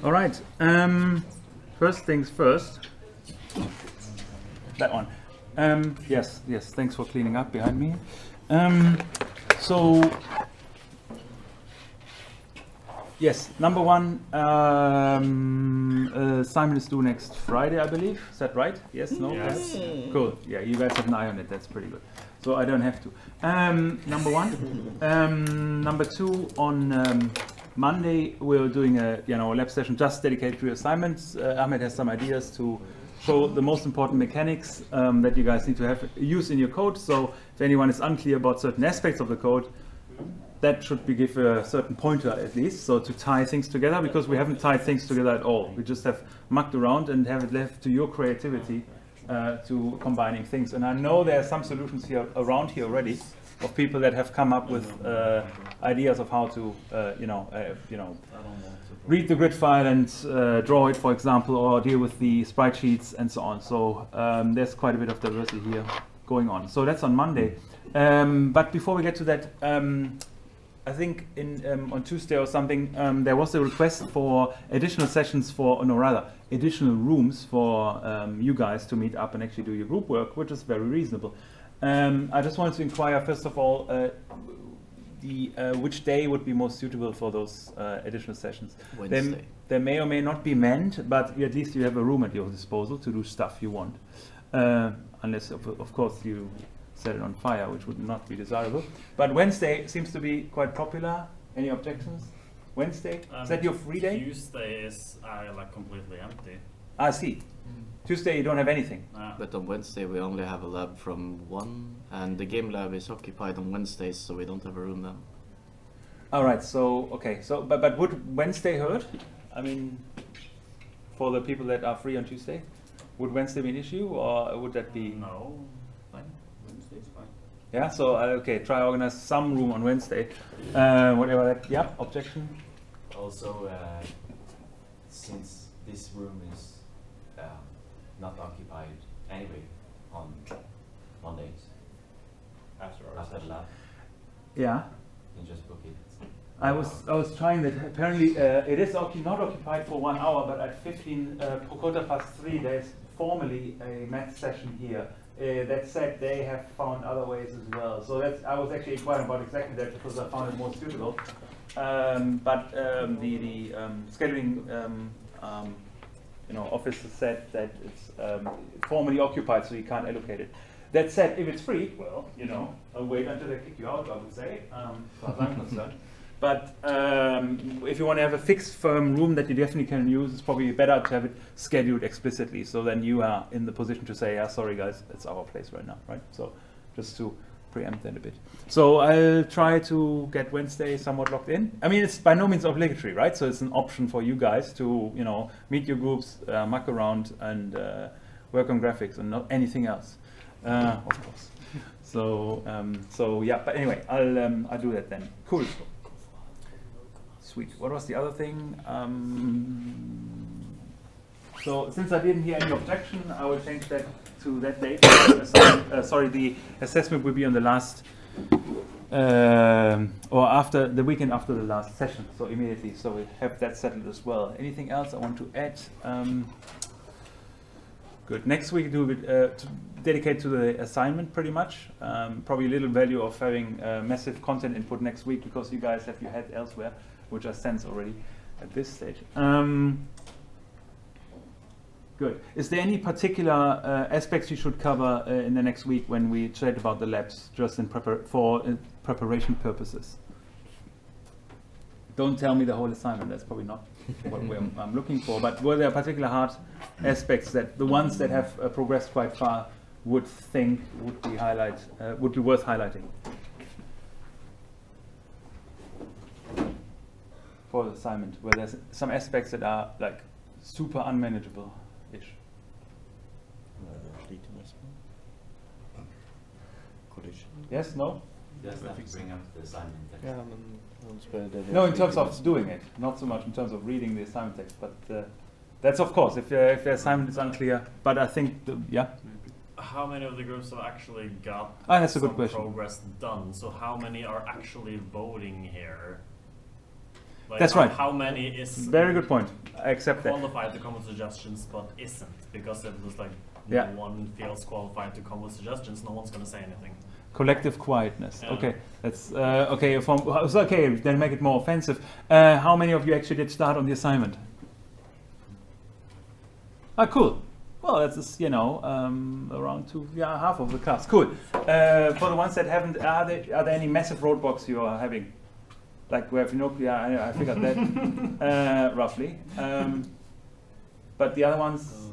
All right. First things first. That one. Yes. Thanks for cleaning up behind me. So, yes. Number one. Simon is due next Friday, I believe. Is that right? Yes. No. Yes. Cool. Yeah. You guys have an eye on it. That's pretty good. So I don't have to. Number one. Number two, on Monday we're doing a lab session just dedicated to assignments. Ahmed has some ideas to show the most important mechanics that you guys need to have use in your code. So if anyone is unclear about certain aspects of the code, that should be give a certain pointer at least. So to tie things together, because we haven't tied things together at all. We just have mucked around and have it left to your creativity. To combining things, and I know there are some solutions here around here already of people that have come up with ideas of how to read the grid file and draw it, for example, or deal with the sprite sheets and so on. So there's quite a bit of diversity here going on. So that's on Monday. But before we get to that, I think on Tuesday or something, there was a request for additional sessions additional rooms for you guys to meet up and actually do your group work, which is very reasonable. I just wanted to inquire, first of all, which day would be most suitable for those additional sessions. Wednesday. They may or may not be manned, but at least you have a room at your disposal to do stuff you want. Unless, of course, you set it on fire, which would not be desirable. But Wednesday seems to be quite popular. Any objections? Wednesday? Is that your free day? Tuesday is like completely empty. I see. Tuesday you don't have anything. But on Wednesday we only have a lab from 1, and the game lab is occupied on Wednesdays, so we don't have a room then. All right. So okay. So but would Wednesday hurt? I mean, for the people that are free on Tuesday, would Wednesday be an issue, or would that be? No. Fine. Wednesday's fine. Yeah. So okay. Try organize some room on Wednesday. Whatever that. Yeah. Objection. Also, since this room is not occupied anyway on Mondays after the lab, Yeah. you can just book it. I was trying that. Apparently, it is not occupied for 1 hour, but at 3:15 there's formally a math session here. That said, they have found other ways as well. So I was actually inquiring about exactly that because I found it more suitable. But the scheduling officer said that it's formally occupied, so you can't allocate it. That said, if it's free, well, I'll wait until they kick you out, I would say, as far as I'm concerned. But if you want to have a fixed, firm room that you definitely can use, it's probably better to have it scheduled explicitly. So then you are in the position to say, yeah, sorry guys, it's our place right now, right? So just to preempt that a bit. So I'll try to get Wednesday somewhat locked in. I mean, it's by no means obligatory, right? So it's an option for you guys to, meet your groups, muck around, and work on graphics and not anything else, of course. So yeah. But anyway, I'll do that then. Cool. Sweet. What was the other thing? So since I didn't hear any objection, I will change that to that date. Sorry, the assessment will be on the last, or after the weekend after the last session, so immediately. So we have that settled as well. Anything else I want to add? Good. Next week do dedicate to the assignment pretty much. Probably a little value of having massive content input next week because you guys have your head elsewhere, which I sense already at this stage. Good. Is there any particular aspects you should cover in the next week when we chat about the labs, just for preparation purposes? Don't tell me the whole assignment. That's probably not what I'm looking for. But were there particular hard aspects that the ones that have progressed quite far would think would be worth highlighting for the assignment? Where there's some aspects that are like super unmanageable-ish. Yes, no? Just have to bring up the assignment text. No, in terms of doing it, not so much in terms of reading the assignment text, but that's of course if the assignment is unclear. But I think, yeah. How many of the groups have actually got that's a good question. Progress done? So how many are actually voting here? Like That's right. How many is Very good point. I accept that. qualified to come with suggestions but isn't? Because it was like Yeah. no one feels qualified to come with suggestions, no one's going to say anything. Collective quietness. Yeah. Okay, that's okay. So okay, then make it more offensive. How many of you actually did start on the assignment? Ah, cool. Well, that's just, around half of the class. Cool. For the ones that haven't, are there any massive roadblocks you are having? Like where if you know, I figured that roughly. But the other ones,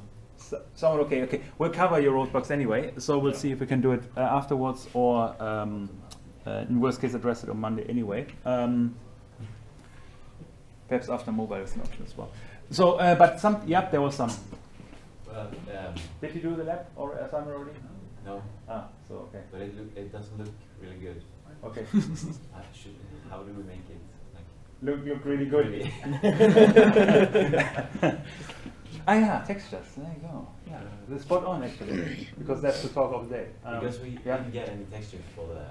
somewhat okay. Okay, we'll cover your roadblocks anyway. So we'll see if we can do it afterwards, or in worst case, address it on Monday anyway. Perhaps after mobile is an option as well. So, but there was some. Well, Did you do the lab or assignment already? no, Ah, so okay. but it doesn't look really good. Okay. How do we make it like Look really good. really? Ah, yeah, textures. There you go. Yeah, the spot on actually, because that's the talk of the day. Because we didn't get any textures for the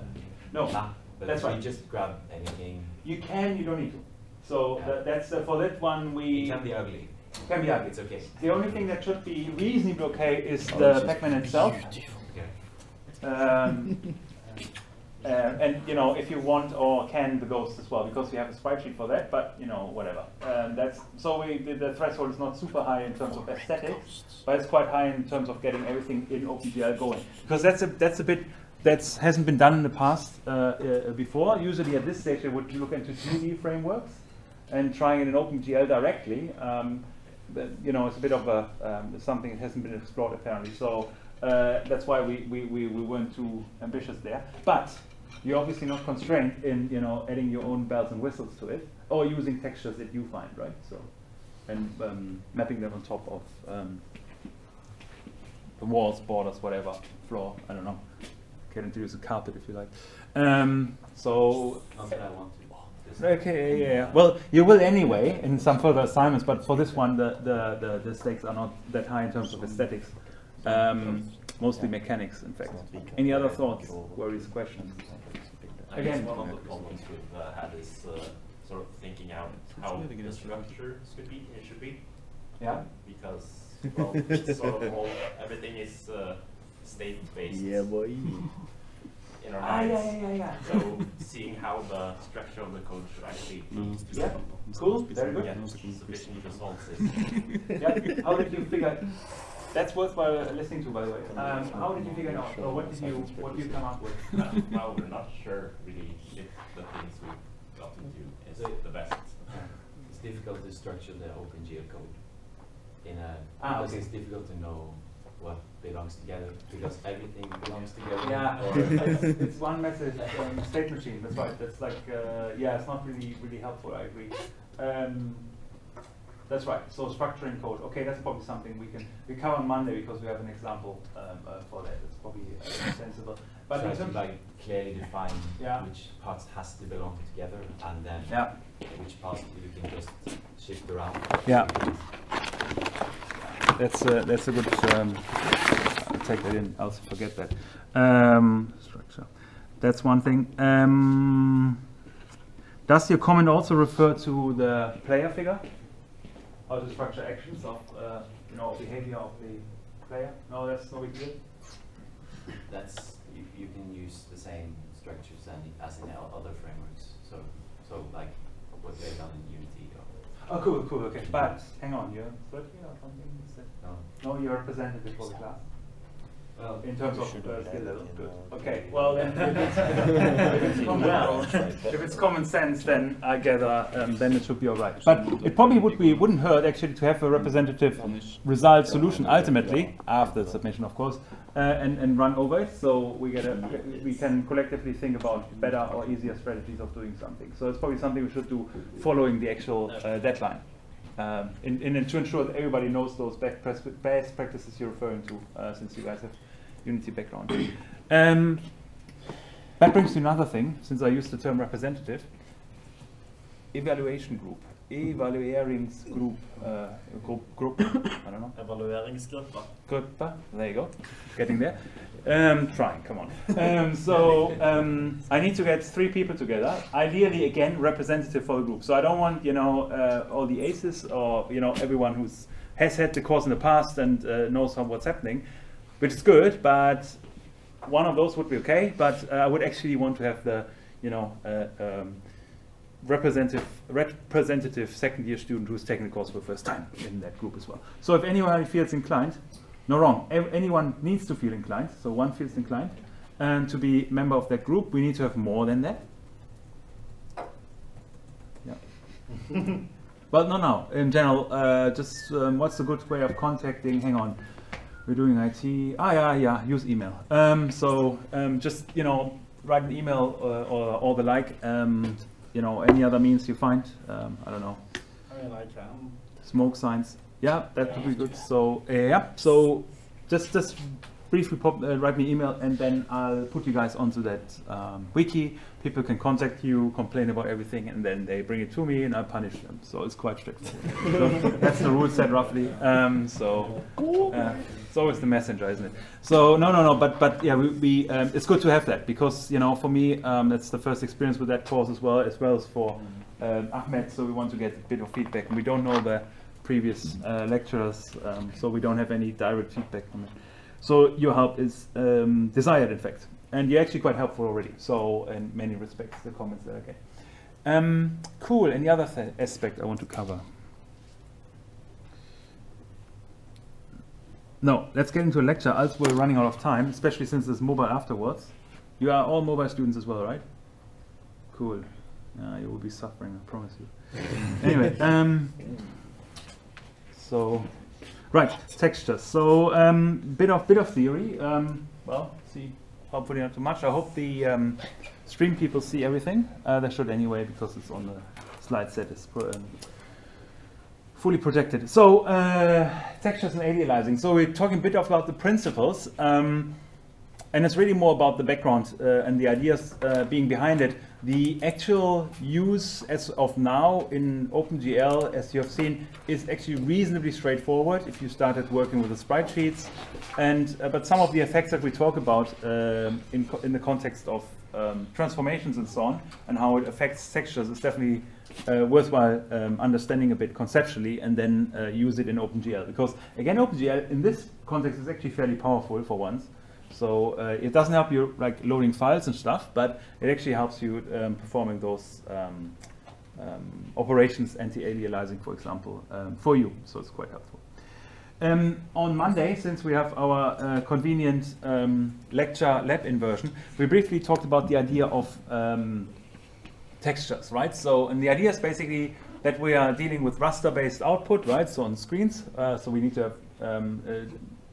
No, map, but that's we right. just grab anything. You can, you don't need to. So Yeah. that's for that one we It can be ugly. can be ugly. It's okay. The only thing that should be reasonably okay is the Pac-Man itself. Okay. And if you want or can the ghost as well, because we have a sprite sheet for that. But whatever. That's so the threshold is not super high in terms of aesthetics, but it's quite high in terms of getting everything in OpenGL going. Because that's a bit that hasn't been done in the past before. Usually at this stage they would look into 2D frameworks and trying it in OpenGL directly. But, it's a bit of a something that hasn't been explored apparently. So that's why we weren't too ambitious there. But you're obviously not constrained in adding your own bells and whistles to it, or using textures that you find, right? So and mapping them on top of the walls, borders, whatever, floor. I don't know. Can introduce a carpet if you like. So. Not that I want to. Okay, yeah. Well, you will anyway in some further assignments, but for this one, the stakes are not that high in terms of aesthetics. Mostly mechanics, in fact. Any other thoughts, worries, questions? I guess Again. one of the problems we've had is sort of thinking out how the structure should be. Yeah. Because, well, it's sort of everything is state-based. Yeah, boy. In our Ah, minds. yeah. So seeing how the structure of the code should actually be Yeah. Cool. Very to good. get sufficient results is Yeah. How did you figure? That's worthwhile listening to, by the way. How did you figure it out? Or what did you come up with? well, we're not sure really if the things we've got into is the best. It's difficult to structure the OpenGL code in a because okay. it's difficult to know what belongs together because everything belongs together. Yeah, Or it's one message state machine. That's right. That's like it's not really helpful. I agree. That's right. So structuring code. Okay, that's probably something we cover on Monday because we have an example for that. It's probably sensible. But try in to terms like clearly define Yeah. which parts has to belong together and then which parts you can just shift around. Yeah. That's a good. I'll take that in. I'll forget that. Structure. That's one thing. Does your comment also refer to the player figure? How to structure actions of behavior of the player? No, that's no big deal. That's you can use the same structures as in other frameworks. So like what they've done in Unity. Oh, cool. Okay, but hang on, you're 30 or something? No, you're a representative for the class. Well, In terms of skill level, good. Okay, well then, if it's common sense, then I gather then it should be all right. But it probably wouldn't hurt actually to have a representative result solution ultimately after the submission, of course, and run over it. So we can collectively think about better or easier strategies of doing something. So it's probably something we should do following the actual deadline. To ensure that everybody knows those best practices you're referring to, since you guys have Unity background. That brings me to another thing, since I used the term representative. Evaluation group. Evalueringsgrupp, group, I don't know. Evalueringsgruppa. Gruppa, there you go, getting there. Trying, come on. I need to get 3 people together, ideally again representative for the group. So I don't want, you know, all the aces or, you know, everyone who's has had the course in the past and knows what's happening, which is good, but one of those would be okay. But I would actually want to have the, you know, representative second-year student who's taking the course for the first time in that group as well. So if anyone feels inclined, no wrong, anyone needs to feel inclined, so one feels inclined, and to be member of that group, we need to have more than that. Yeah. But no, in general, just what's a good way of contacting? Hang on, we're doing IT. Ah, yeah, use email. Just, you know, write an email or the like. You know, any other means you find, I don't know. I mean, I can. Smoke signs. Yeah, that would be good. So, yeah, so just briefly write me an email and then I'll put you guys onto that wiki. People can contact you, complain about everything, and then they bring it to me and I punish them. So it's quite straightforward. So that's the rule set roughly. It's always the messenger, isn't it? So no, but yeah, it's good to have that because, you know, for me, that's the first experience with that course as well as for Ahmed. So we want to get a bit of feedback, and we don't know the previous lecturers, so we don't have any direct feedback from it. So your help is desired, in fact, and you're actually quite helpful already. So in many respects, the comments are okay. Cool. Any other aspect I want to cover? No, let's get into a lecture, else we're running out of time, especially since there's mobile afterwards. You are all mobile students as well, right? Cool. You will be suffering, I promise you. Anyway, so, right, textures. So, bit of theory. Well, see, hopefully not too much. I hope the stream people see everything. They should anyway, because it's on the slide set. It's fully projected. So, textures and aliasing. So we're talking a bit about the principles, and it's really more about the background and the ideas being behind it. The actual use as of now in OpenGL, as you have seen, is actually reasonably straightforward if you started working with the sprite sheets. And but some of the effects that we talk about in the context of transformations and so on, and how it affects textures, is definitely worthwhile understanding a bit conceptually, and then use it in OpenGL. Because again, OpenGL in this context is actually fairly powerful for once. So it doesn't help you like loading files and stuff, but it actually helps you performing those operations, anti-aliasing, for example, for you. So it's quite helpful. On Monday, since we have our convenient lecture lab inversion, we briefly talked about the idea of textures, right? So, and the idea is basically that we are dealing with raster-based output, right? So on screens, so we need to have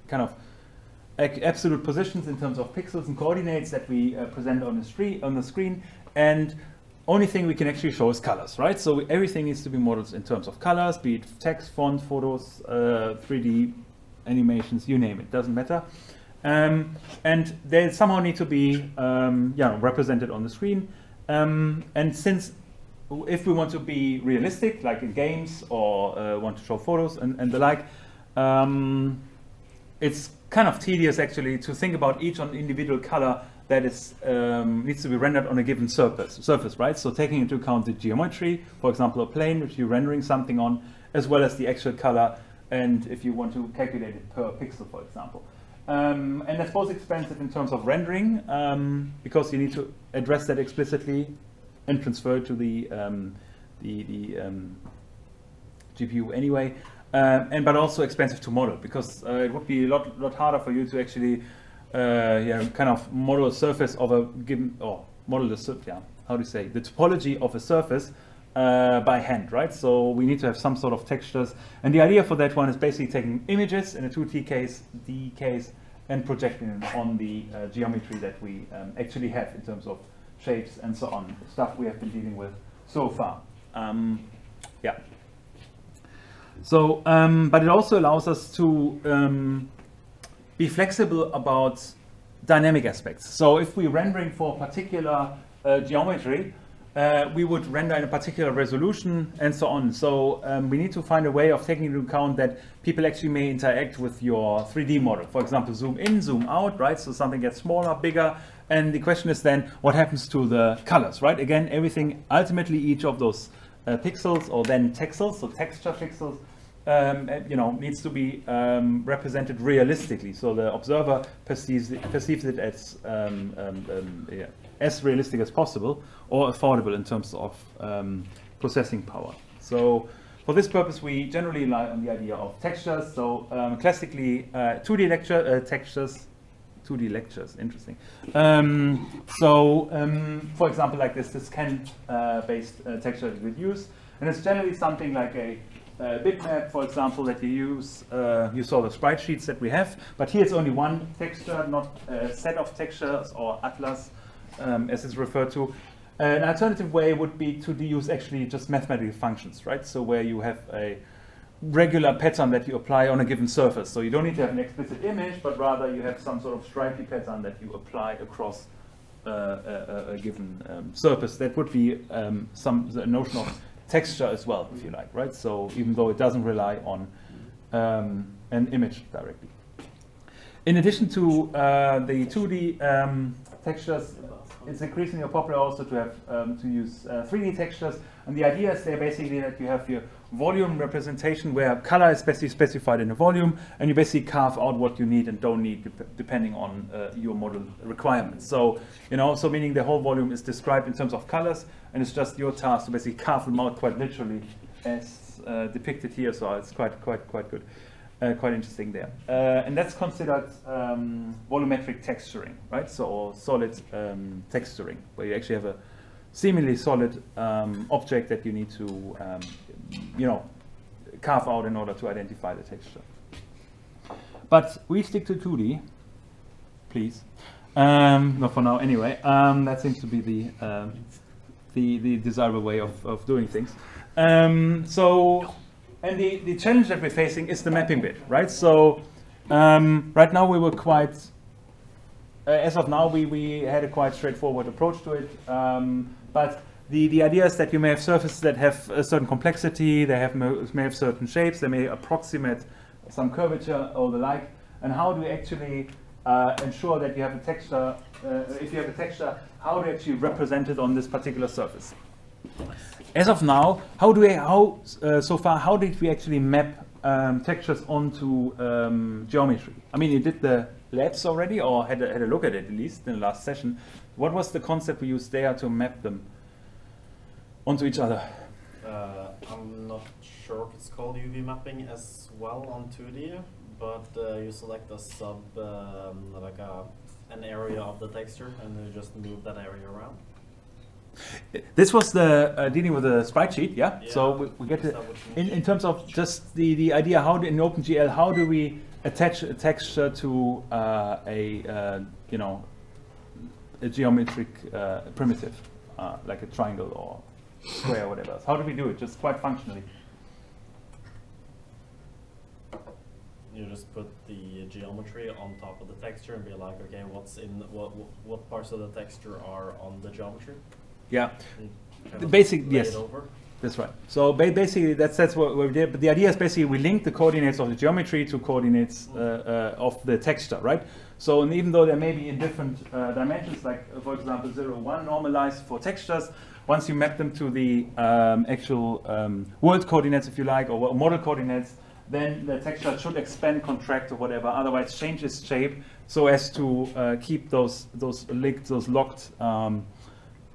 kind of absolute positions in terms of pixels and coordinates that we present on the screen, and only thing we can actually show is colors, right? So everything needs to be modeled in terms of colors, be it text, font, photos, 3D animations, you name it, doesn't matter. And they somehow need to be represented on the screen. And since if we want to be realistic, like in games, or want to show photos and the like, it's kind of tedious actually to think about each individual color that is needs to be rendered on a given surface, right? So taking into account the geometry, for example, a plane which you're rendering something on, as well as the actual color, and if you want to calculate it per pixel, for example. And that's both expensive in terms of rendering, because you need to address that explicitly and transfer it to the GPU anyway. But also expensive to model, because it would be a lot harder for you to actually kind of model a surface of a given, or model the how do you say, the topology of a surface by hand, right? So we need to have some sort of textures, and the idea for that one is basically taking images in a 2D case and projecting them on the geometry that we actually have in terms of shapes and so on, stuff we have been dealing with so far. Yeah. So, but it also allows us to be flexible about dynamic aspects. So if we're rendering for particular geometry, we would render in a particular resolution and so on. So we need to find a way of taking into account that people actually may interact with your 3D model. For example, zoom in, zoom out, right? So something gets smaller, bigger. And the question is then, what happens to the colors, right? Again, everything, ultimately each of those pixels or then texels, so texture pixels, needs to be represented realistically. So the observer perceives it as realistic as possible or affordable in terms of processing power. So for this purpose, we generally rely on the idea of textures. So classically, 2D textures. 2D lectures, interesting. For example, like this scan-based texture that we would use, and it's generally something like a bitmap, for example, that you use. You saw the sprite sheets that we have, but here it's only one texture, not a set of textures or atlas, as it's referred to. An alternative way would be to use actually just mathematical functions, right? So where you have a regular pattern that you apply on a given surface. So you don't need to have an explicit image, but rather you have some sort of stripy pattern that you apply across a given surface. That would be the notion of texture as well, if you like, right? So even though it doesn't rely on an image directly. In addition to the 2D textures, it's increasingly popular also to have to use 3D textures, and the idea is there basically that you have your volume representation where color is specified in a volume, and you basically carve out what you need and don't need depending on your model requirements. So so meaning the whole volume is described in terms of colors, and it's just your task to basically carve them out quite literally as depicted here. So it's quite good. Quite interesting there. And that's considered volumetric texturing, right? So solid texturing, where you actually have a seemingly solid object that you need to, carve out in order to identify the texture. But we stick to 2D, please. Not for now, anyway. That seems to be the desirable way of doing things. And the challenge that we're facing is the mapping bit, right? So right now we were quite, as of now, we had a quite straightforward approach to it. But the idea is that you may have surfaces that have a certain complexity, they may have certain shapes, they may approximate some curvature or the like. And how do we actually ensure that you have a texture, if you have a texture, how do you actually represent it on this particular surface? As of now, so far, how did we actually map textures onto geometry? I mean, you did the labs already, or had a look at it at least in the last session. What was the concept we used there to map them onto each other? I'm not sure if it's called UV mapping as well on 2D, but you select a an area of the texture, and you just move that area around. This was the dealing with the sprite sheet, yeah? So we get it in terms of just the idea how in OpenGL, how do we attach a texture to a geometric primitive, like a triangle or square or whatever. How do we do it? Just quite functionally. You just put the geometry on top of the texture and be like, okay, what parts of the texture are on the geometry? Yeah, yes, that's right. So basically, that's what we did. But the idea is basically we link the coordinates of the geometry to coordinates of the texture, right? So and even though there may be in different dimensions, like for example 0, 1 normalized for textures, once you map them to the actual world coordinates, if you like, or model coordinates, then the texture should expand, contract, or whatever. Otherwise, change its shape so as to keep those locked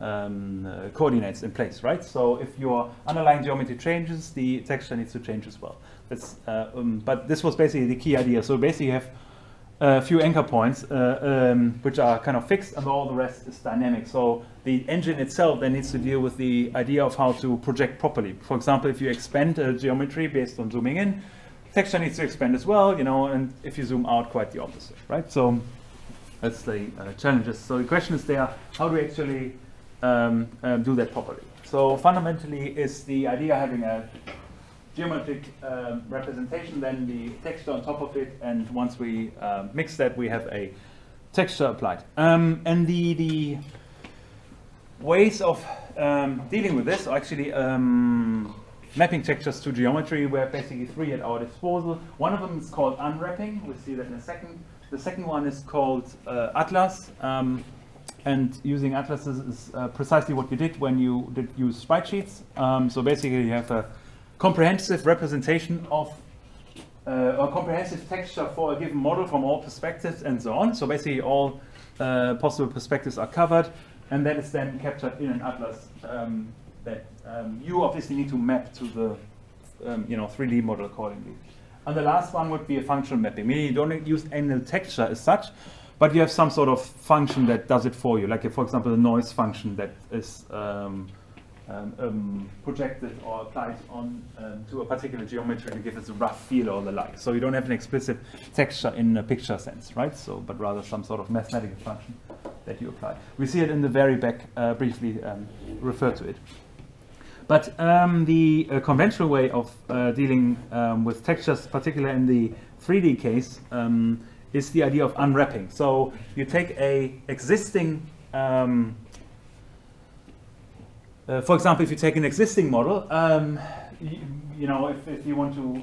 coordinates in place, right? So if your underlying geometry changes, the texture needs to change as well. That's, but this was basically the key idea. So basically you have a few anchor points which are kind of fixed, and all the rest is dynamic. So the engine itself then needs to deal with the idea of how to project properly. For example, if you expand a geometry based on zooming in, texture needs to expand as well, and if you zoom out, quite the opposite, right? So that's the challenges. So the question is there, how do we actually do that properly? So fundamentally is the idea having a geometric representation, then the texture on top of it, and once we mix that, we have a texture applied. And the ways of dealing with this, or actually mapping textures to geometry, we have basically 3 at our disposal. One of them is called unwrapping. We'll see that in a second. The second one is called Atlas. And using atlases is precisely what you did when you did use sprite sheets. So basically you have a comprehensive representation of a comprehensive texture for a given model from all perspectives and so on. So basically all possible perspectives are covered, and that is then captured in an atlas that you obviously need to map to the 3D model accordingly. And the last one would be a functional mapping, meaning you don't use any texture as such, but you have some sort of function that does it for you, like for example the noise function that is projected or applied on to a particular geometry to give it a rough feel or the like. So you don't have an explicit texture in a picture sense, right? So, but rather some sort of mathematical function that you apply. We see it in the very back, briefly refer to it. But the conventional way of dealing with textures, particularly in the 3D case, is the idea of unwrapping. So you take a existing for example, if you take an existing model, if you want to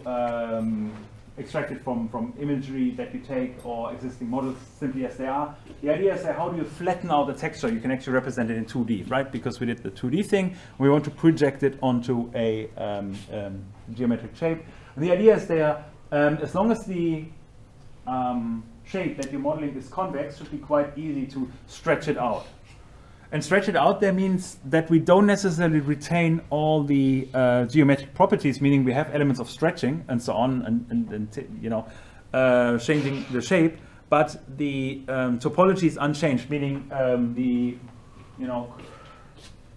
extract it from imagery that you take or existing models simply as they are, the idea is that how do you flatten out the texture? You can actually represent it in 2D, right? Because we did the 2D thing, we want to project it onto a geometric shape. And the idea is there, as long as the shape that you're modeling is convex, it should be quite easy to stretch it out. And stretch it out there means that we don't necessarily retain all the geometric properties, meaning we have elements of stretching and so on, and changing the shape, but the topology is unchanged, meaning the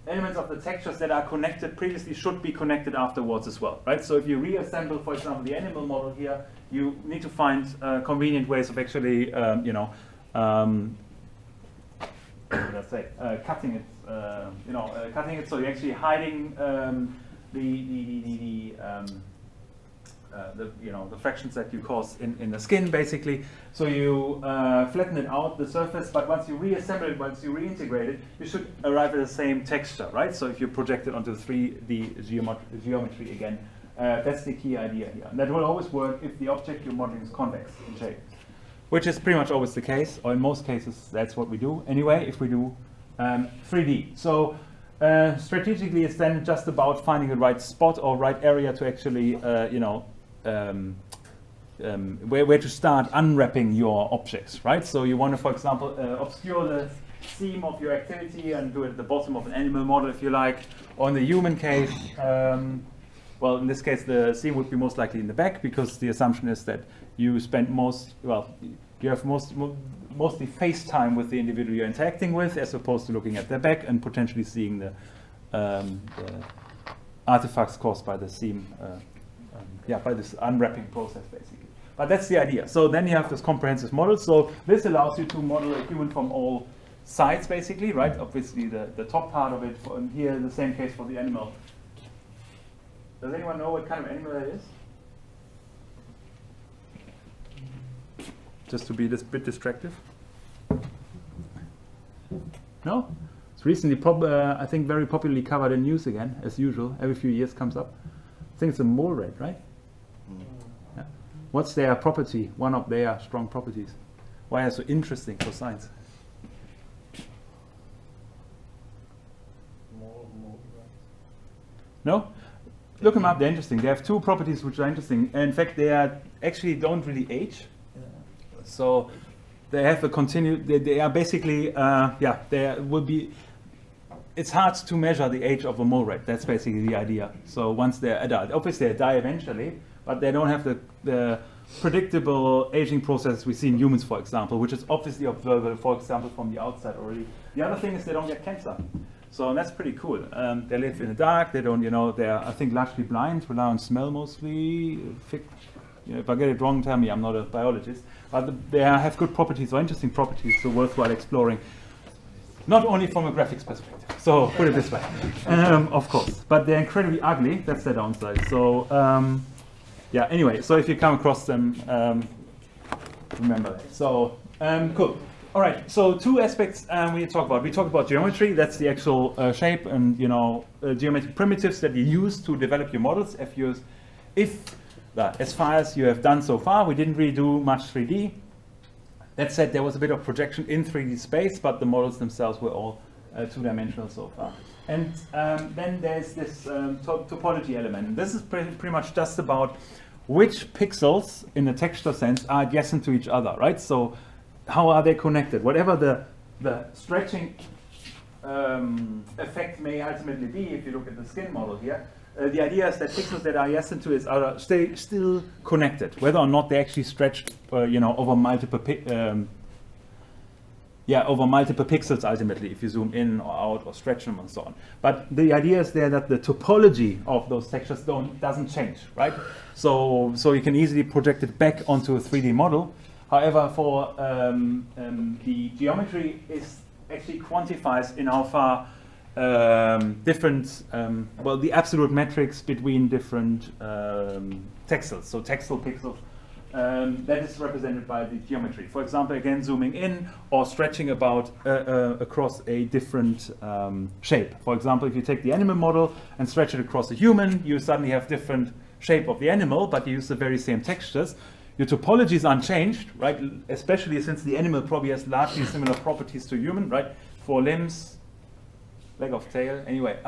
elements of the textures that are connected previously should be connected afterwards as well, right? So if you reassemble, for example, the animal model here, you need to find convenient ways of actually, cutting it, cutting it so you're actually hiding the fractions that you cause in the skin, basically. So you flatten it out, the surface, but once you reassemble it, once you reintegrate it, you should arrive at the same texture, right? So if you project it onto 3D geometry again, that's the key idea here. And that will always work if the object you're modeling is convex in shape, which is pretty much always the case, or in most cases that's what we do anyway, if we do 3D. So strategically it's then just about finding the right spot or right area to actually, where to start unwrapping your objects, right? So you want to, for example, obscure the seam of your activity and do it at the bottom of an animal model if you like, or in the human case, well, in this case, the seam would be most likely in the back, because the assumption is that you spend you have mostly face time with the individual you're interacting with, as opposed to looking at their back and potentially seeing the artifacts caused by the seam, by this unwrapping process, basically. But that's the idea. So then you have this comprehensive model. So this allows you to model a human from all sides, basically, right? Obviously, the top part of it, and here the same case for the animal. Does anyone know what kind of animal that is? Just to be this bit distractive. No? It's recently, I think, very popularly covered in news again, as usual. Every few years comes up. I think it's a mole rat, right? Yeah. What's their property? One of their strong properties. Why are they so interesting for science? No? Look them up, they're interesting. They have two properties which are interesting. In fact, they actually don't really age. So they have a they are basically, there will be, it's hard to measure the age of a mole rat. That's basically the idea. So once they're adult, obviously they die eventually, but they don't have the predictable aging process we see in humans, for example, which is obviously observable, for example, from the outside already. The other thing is they don't get cancer. So that's pretty cool. They live in the dark. They don't, they're, I think, largely blind, rely on smell mostly. If I get it wrong, tell me, I'm not a biologist. But they have good properties or interesting properties, so worthwhile exploring. Not only from a graphics perspective. So put it this way, of course. But they're incredibly ugly. That's their downside. So anyway, so if you come across them, remember that. So cool. All right, so two aspects we talk about. We talk about geometry, that's the actual shape and geometric primitives that you use to develop your models. As far as you have done so far, we didn't really do much 3D. That said, there was a bit of projection in 3D space, but the models themselves were all two-dimensional so far. And then there's this topology element. And this is pretty much just about which pixels in the texture sense are adjacent to each other, right? So how are they connected? Whatever the stretching effect may ultimately be, if you look at the skin model here, the idea is that pixels that are adjacent to each other stay still connected, whether or not they actually stretch, over multiple pixels ultimately, if you zoom in or out or stretch them and so on. But the idea is there that the topology of those textures doesn't change, right? So you can easily project it back onto a 3D model. However, for the geometry is actually quantifies in how far the absolute metrics between different texels, so texel pixels, that is represented by the geometry. For example, again, zooming in or stretching about across a different shape. For example, if you take the animal model and stretch it across a human, you suddenly have different shape of the animal, but you use the very same textures. Your topology is unchanged, right? Especially since the animal probably has largely similar properties to human, right? 4 limbs, leg of tail, anyway.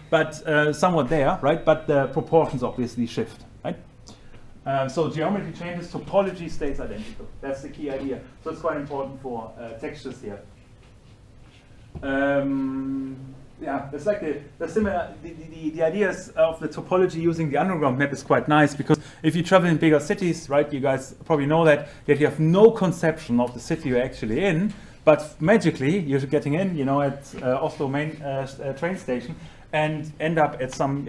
But somewhat there, right? But the proportions obviously shift, right? So geometry changes, topology stays identical. That's the key idea. So it's quite important for textures here. Yeah, it's like the ideas of the topology using the underground map is quite nice, because if you travel in bigger cities, right, you guys probably know that you have no conception of the city you're actually in, but magically you're getting in, at Oslo main train station and end up at some,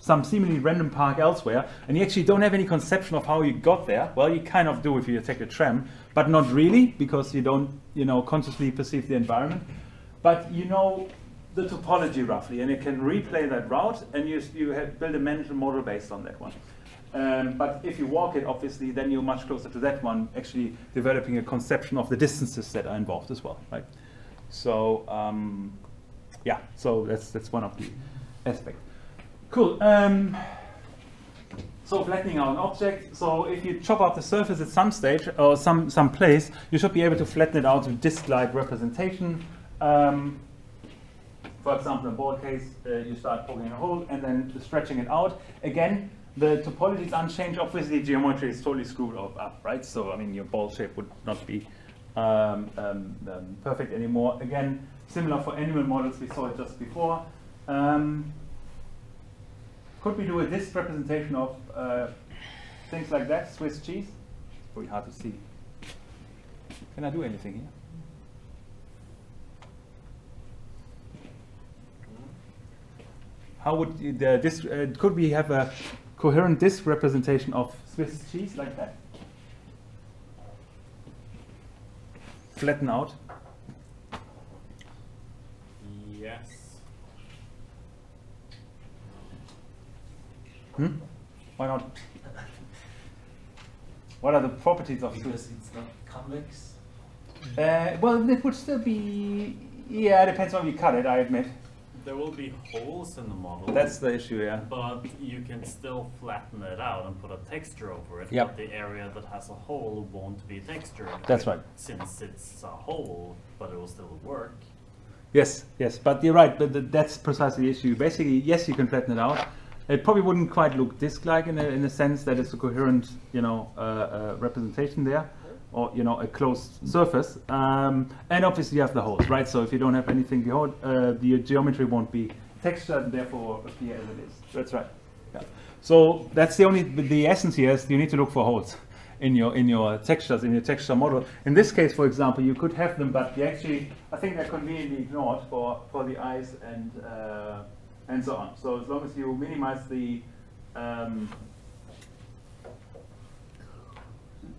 some seemingly random park elsewhere, and you actually don't have any conception of how you got there. Well, you kind of do if you take a tram, but not really, because you don't, consciously perceive the environment. But you know the topology roughly, and you can replay that route, and you build a mental model based on that one. But if you walk it, obviously, then you're much closer to that one, actually developing a conception of the distances that are involved as well, right? So, yeah, so that's one of the aspects. Cool. So flattening out an object. So if you chop out the surface at some stage or some place, you should be able to flatten it out to disk-like representation. For example, in a ball case, you start poking a hole and then stretching it out. Again, the topology is unchanged. Obviously, geometry is totally screwed up, right? So, I mean, your ball shape would not be perfect anymore. Again, similar for animal models, we saw it just before. Could we do a disk representation of things like that, Swiss cheese? It's pretty hard to see. Can I do anything here? How would the disk, could we have a coherent disk representation of Swiss cheese like that? Flatten out? Yes. Why not? What are the properties of because Swiss? it's not convex? Well, it would still be, yeah, it depends on how you cut it, I admit. There will be holes in the model. That's the issue, yeah. But you can still flatten it out and put a texture over it. Yep. But the area that has a hole won't be textured. That's right. Since it's a hole, but it will still work. Yes, yes, but you're right. But that's precisely the issue. Basically, yes, you can flatten it out. It probably wouldn't quite look disk-like in the sense that it's a coherent, representation there, or a closed surface. And obviously you have the holes, right? So if you don't have anything behind, the geometry won't be textured and therefore appear as it is. That's right. Yeah. So that's the essence here is you need to look for holes in your textures, in your texture model. In this case, for example, you could have them, but I think they're conveniently ignored for the eyes and so on. So as long as you minimize the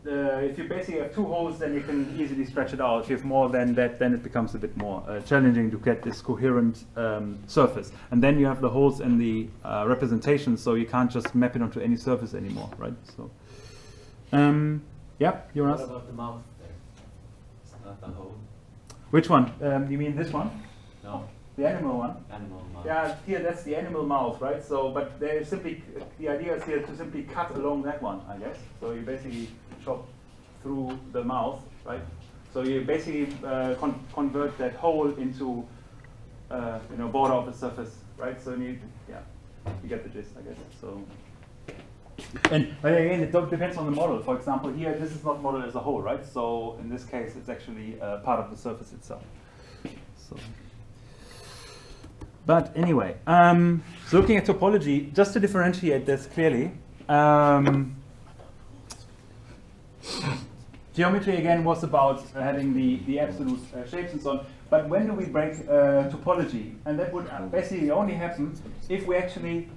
if you basically have 2 holes, then you can easily stretch it out. If you have more than that, then it becomes a bit more challenging to get this coherent surface. And then you have the holes in the representation, so you can't just map it onto any surface anymore, right? So, yeah, you want to ask? What about the mouth not the whole. Which one? You mean this one? No. The animal one? Animal mouth. Yeah, here that's the animal mouth, right? So, but they simply, the idea is here to simply cut along that one, I guess. So you basically chop through the mouth, right? So you basically convert that hole into, border of the surface, right? So you get the gist, I guess. So, but again, it depends on the model. For example, here this is not modeled as a whole, right? So in this case, it's actually part of the surface itself. So. But anyway, so looking at topology, just to differentiate this clearly, geometry again was about having the absolute shapes and so on. But when do we break topology? And that would basically only happen if we actually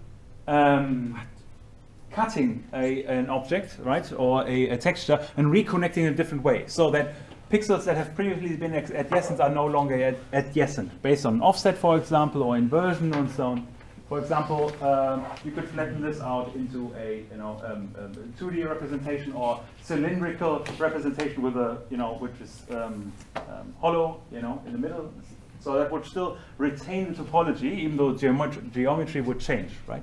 cutting an object, right, or a texture and reconnecting in a different way, so that pixels that have previously been adjacent are no longer adjacent, based on offset, for example, or inversion and so on. For example, you could flatten this out into a 2D representation or cylindrical representation with a which is hollow, in the middle. So that would still retain the topology, even though geometry would change, right?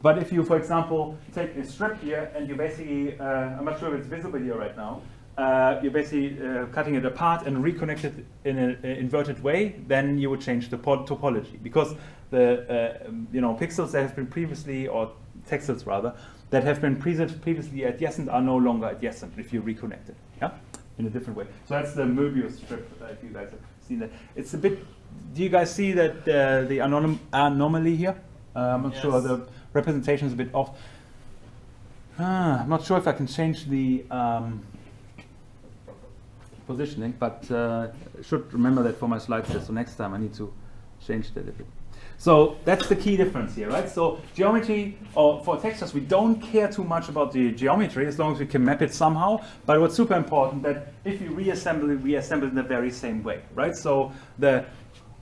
But if you, for example, take a strip here and you basically, I'm not sure if it's visible here right now, you're basically cutting it apart and reconnect it in an inverted way, then you would change the topology, because the pixels that have been previously, or texels rather, that have been previously adjacent are no longer adjacent if you reconnect it, in a different way. So that's the Möbius strip, if you guys have seen that. It's a bit, do you guys see that the anomaly here? I'm not sure, the representation is a bit off. I'm not sure if I can change the positioning, but should remember that for my slides there, so next time I need to change that a bit. So that's the key difference here, right? So geometry, or for textures, we don't care too much about the geometry as long as we can map it somehow. But what's super important, that if you reassemble it, we assemble it in the very same way, right? So the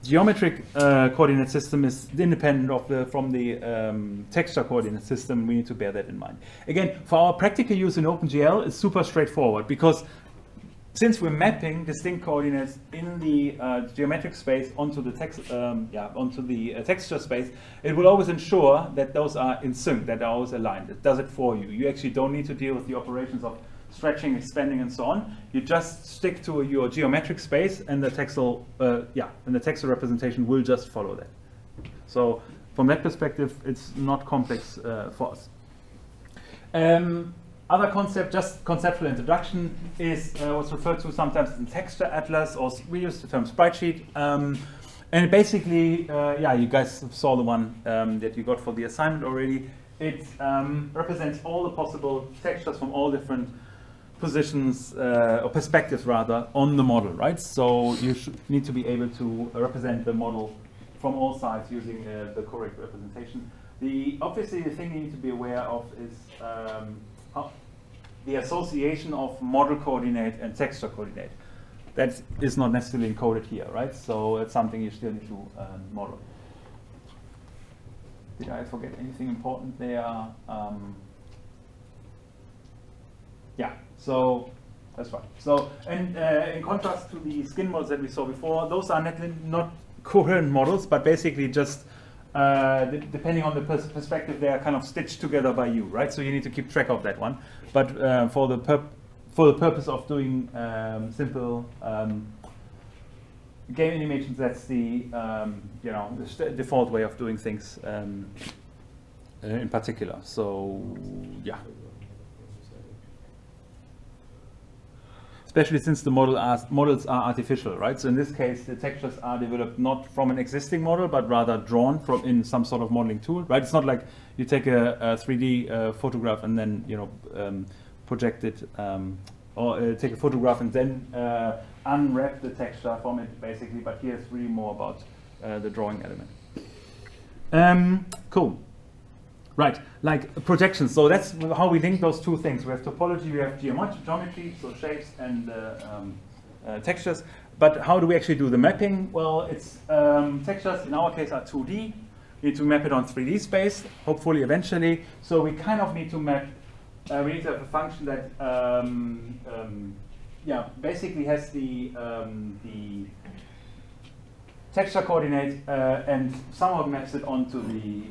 geometric coordinate system is independent from the texture coordinate system. We need to bear that in mind. Again, for our practical use in OpenGL, it's super straightforward, because since we're mapping distinct coordinates in the geometric space onto the texture space, it will always ensure that those are in sync, that are always aligned. It does it for you. You actually don't need to deal with the operations of stretching, expanding, and so on. You just stick to your geometric space, and the texel, and the texel representation will just follow that. So from that perspective, it's not complex for us. Other concept, just conceptual introduction, is what's referred to sometimes as texture atlas, or we use the term sprite sheet. And basically, you guys saw the one that you got for the assignment already. It represents all the possible textures from all different positions, or perspectives rather, on the model, right? So you need to be able to represent the model from all sides using the correct representation. Obviously, the thing you need to be aware of is the association of model coordinate and texture coordinate. That is not necessarily encoded here, right? So it's something you still need to model. Did I forget anything important there? So that's right. So, and in contrast to the skin models that we saw before, those are not coherent models, but basically just depending on the perspective, they are kind of stitched together by you, right? So you need to keep track of that one. But for the purpose of doing simple game animations, that's the the default way of doing things in particular. So yeah. Especially since the models are artificial, right? So in this case, the textures are developed not from an existing model, but rather drawn from in some sort of modeling tool, right? It's not like you take a 3D photograph and then project it, or take a photograph and then unwrap the texture from it, basically. But here it's really more about the drawing element. Cool. Right, like projections. So that's how we link those two things. We have topology, we have geometry, so shapes and textures. But how do we actually do the mapping? Well, it's textures in our case are 2D. We need to map it on 3D space, hopefully eventually. So we kind of need to map. We need to have a function that yeah, basically has the texture coordinate and somehow maps it onto the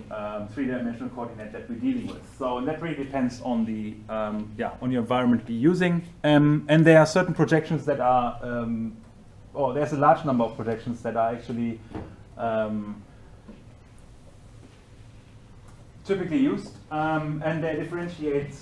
three-dimensional coordinate that we're dealing with. So that really depends on the on your environment you're using. And there are certain projections that are, or there's a large number of projections that are actually typically used, and they differentiate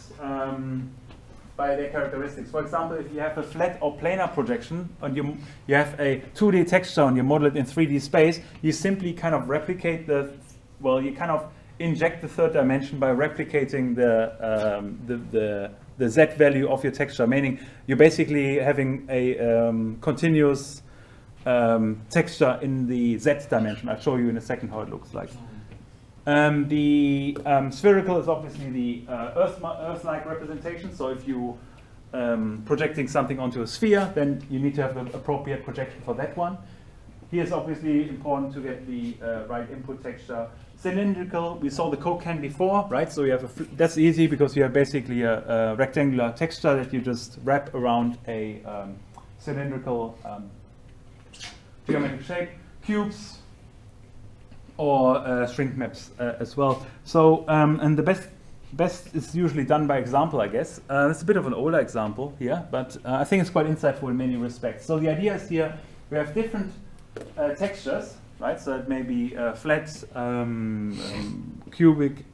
by their characteristics. For example, if you have a flat or planar projection and you have a 2D texture and you model it in 3D space, you simply kind of replicate you kind of inject the third dimension by replicating the Z value of your texture, meaning you're basically having a continuous texture in the Z dimension. I'll show you in a second how it looks like. The spherical is obviously the Earth-like representation. So if you projecting something onto a sphere, then you need to have an appropriate projection for that one. Here is obviously important to get the right input texture. Cylindrical, we saw the cocan before, right? So you have that's easy because you have basically a rectangular texture that you just wrap around a cylindrical geometric shape. Cubes, or shrink maps as well. So, and the best is usually done by example, I guess. It's a bit of an older example here, but I think it's quite insightful in many respects. So the idea is here, we have different textures, right? So it may be flat, cubic,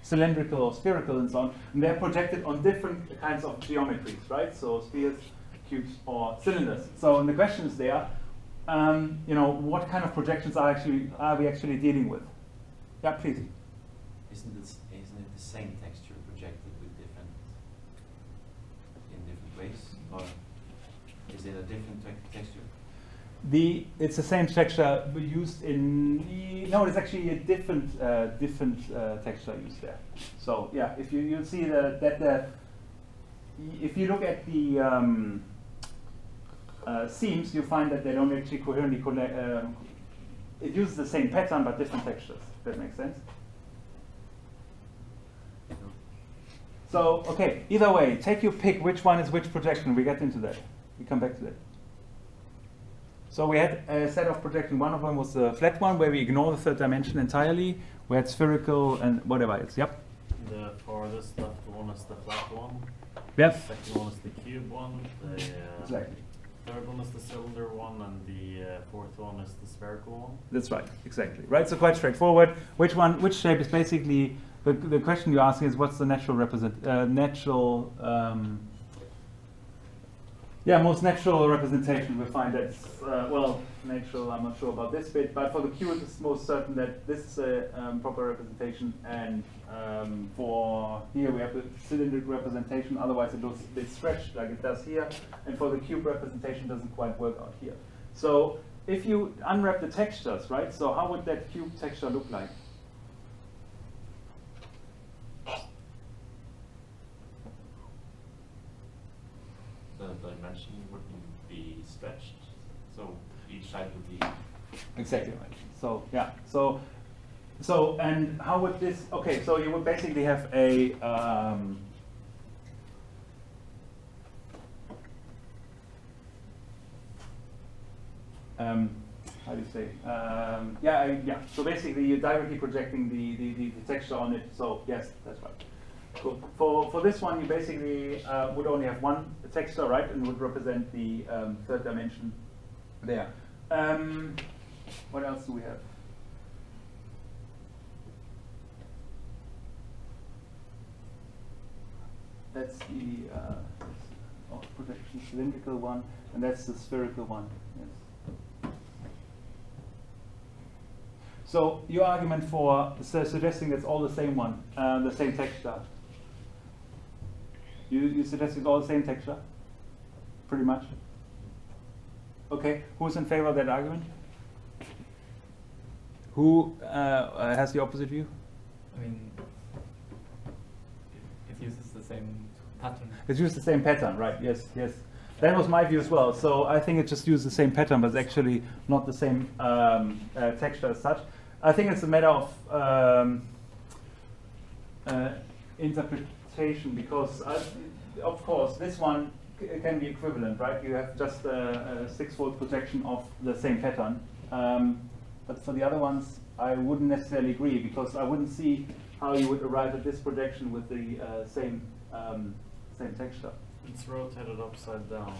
cylindrical or spherical and so on. And they're projected on different kinds of geometries, right? So spheres, cubes, or cylinders. So and the question is there, you know, what kind of projections are we actually dealing with? Yeah, please. Isn't it the same texture projected with in different ways, or is it a different texture? It's the same texture we used in no, it's actually a different texture used there. So yeah, if you'll see if you look at the seams, you find that they don't actually coherently connect. It uses the same pattern but different textures. If that makes sense. So okay, either way, take your pick. Which one is which projection? We get into that. We come back to that. So we had a set of projection. One of them was the flat one, where we ignore the third dimension entirely. We had spherical and whatever else. Yep. The farthest left one is the flat one. Yep. The second one is the cube one. The exactly. third one is the cylinder one, and the fourth one is the spherical one. That's right. Exactly. Right. So quite straightforward. Which shape is basically the question you're asking is what's the natural most natural representation. We find that, well, natural, I'm not sure about this bit, but for the cube it's most certain that this is a proper representation, and for here we have the cylindrical representation, otherwise it looks a bit stretched like it does here, and for the cube representation doesn't quite work out here. So if you unwrap the textures, right, so how would that cube texture look like? The dimension wouldn't be stretched, so each side would be exactly right. So yeah, so and how would this? Okay, so you would basically have a how do you say? Yeah. So basically, you're directly projecting the texture on it. So yes, that's right. Cool. For this one, you basically would only have one texture, right, and would represent the third dimension there. What else do we have? That's the projection cylindrical one, and that's the spherical one. Yes. So your argument for suggesting that's all the same one, the same texture. You suggest it's all the same texture? Pretty much? Okay, who's in favor of that argument? Who has the opposite view? I mean, it uses the same pattern. It uses the same pattern, right? Yes, yes. That was my view as well. So I think it just uses the same pattern, but it's actually not the same texture as such. I think it's a matter of interpretation, because of course this one can be equivalent, right? You have just a 6-fold projection of the same pattern. But for the other ones, I wouldn't necessarily agree, because I wouldn't see how you would arrive at this projection with the same texture. It's rotated upside down.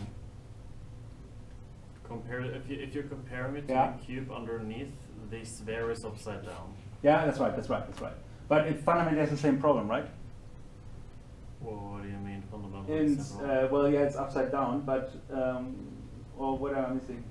If you're comparing it to Yeah. the cube underneath, the sphere is upside down. Yeah, that's right. But it fundamentally has the same problem, right? Well, what do you mean fundamentally? Well, yeah, it's upside down, but or what am I missing?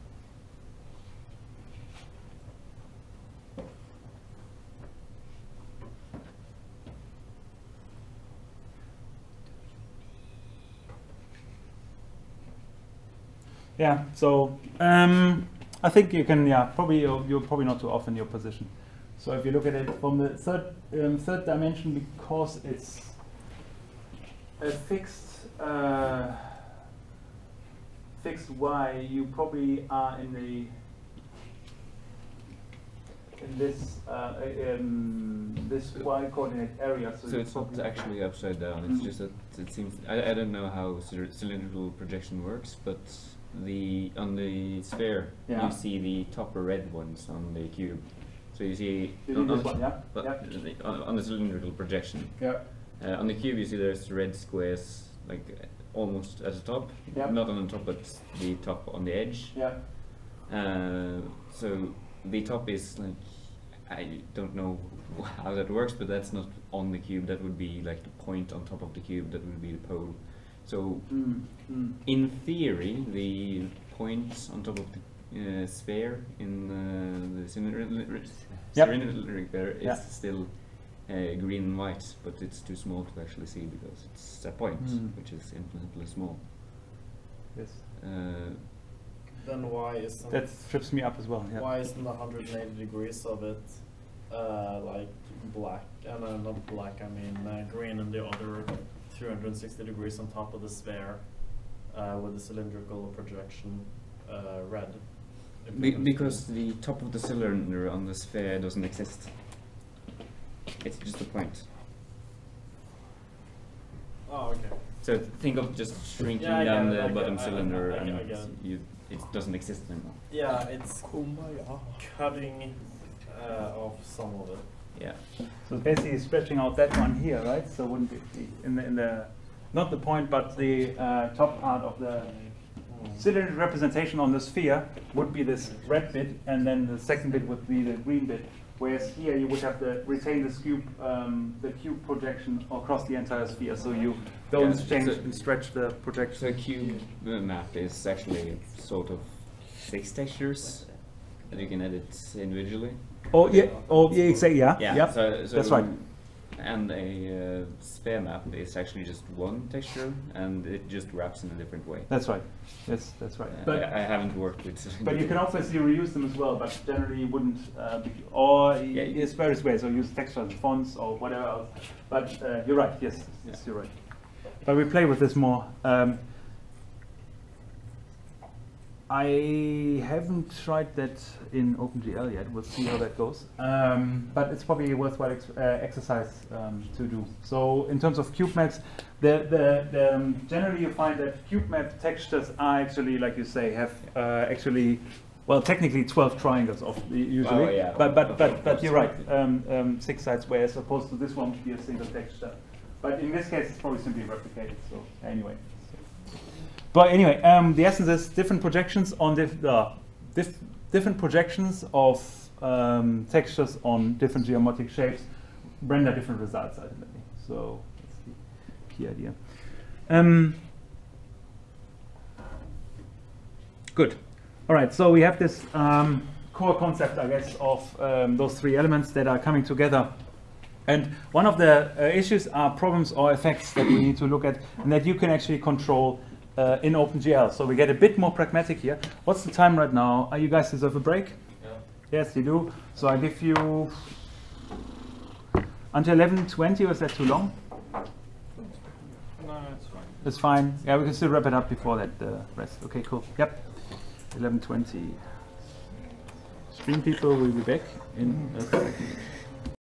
Yeah, so I think you can, probably you're probably not too off in your position. So if you look at it from the third dimension, because it's a fixed y, you probably are in this y coordinate area. So it's not actually upside down. It's just that it seems. I don't know how cylindrical projection works, but on the sphere Yeah. you see the top red ones on the cube. So you see You do this one, yeah? but Yeah. on the cylindrical projection. Yeah. On the cube you see there's red squares like almost at the top. Yeah. Not on the top, but the top on the edge. Yeah. So the top is like, I don't know how that works, but that's not on the cube. That would be like the point on top of the cube. That would be the pole. So in theory, the point on top of the sphere in the cylindrical there is still green and white, but it's too small to actually see because it's a point which is infinitely small. Yes. Then why isn't That trips me up as well. Yeah. why isn't 180 degrees of it like black? Not black. I mean green, and the other 360 degrees on top of the sphere with the cylindrical projection red. Because the top of the cylinder on the sphere doesn't exist. It's just a point. Oh, okay. So think of just shrinking Yeah, I down get it, the I get bottom it, cylinder, I and get it. it doesn't exist anymore. Yeah, it's cutting off some of it. Yeah. So it's basically stretching out that one here, right? So wouldn't it be in the not the point, but the top part of the cylinder representation on the sphere would be this red bit, and then the second bit would be the green bit. Whereas here you would have to retain the cube projection across the entire sphere, so you don't stretch the projection. So a cube map is actually sort of 6 textures that you can edit individually. Oh yeah, exactly. Yeah, yep. So That's right. And a sphere map is actually just one texture, and it just wraps in a different way. That's right. Yes, that's right. But I haven't worked with. But you can obviously reuse them as well, but generally you wouldn't, there's various ways, or use textures and fonts or whatever else. But you're right, yes, you're right. But we play with this more. I haven't tried that in OpenGL yet. We'll see how that goes. But it's probably a worthwhile exercise to do. So in terms of cube maps, generally you find that cube map textures are actually, like you say, have well, technically 12 triangles usually. Oh, yeah. But you're right, 6 sides, whereas opposed to this one would be a single texture. But in this case, it's probably simply replicated. So anyway. But anyway, the essence is different projections on different projections of textures on different geometric shapes render different results ultimately. So that's the key idea. Good. All right. So we have this core concept, I guess, of those 3 elements that are coming together. And one of the issues are problems or effects that we need to look at, and that you can actually control in OpenGL. So we get a bit more pragmatic here. What's the time right now? Are you guys deserve a break? Yeah. Yes, you do. So I give you until 11:20, or is that too long? No, it's fine. It's fine. Yeah, we can still wrap it up before that rest. Okay, cool. Yep. 11:20. Stream people will be back in a second.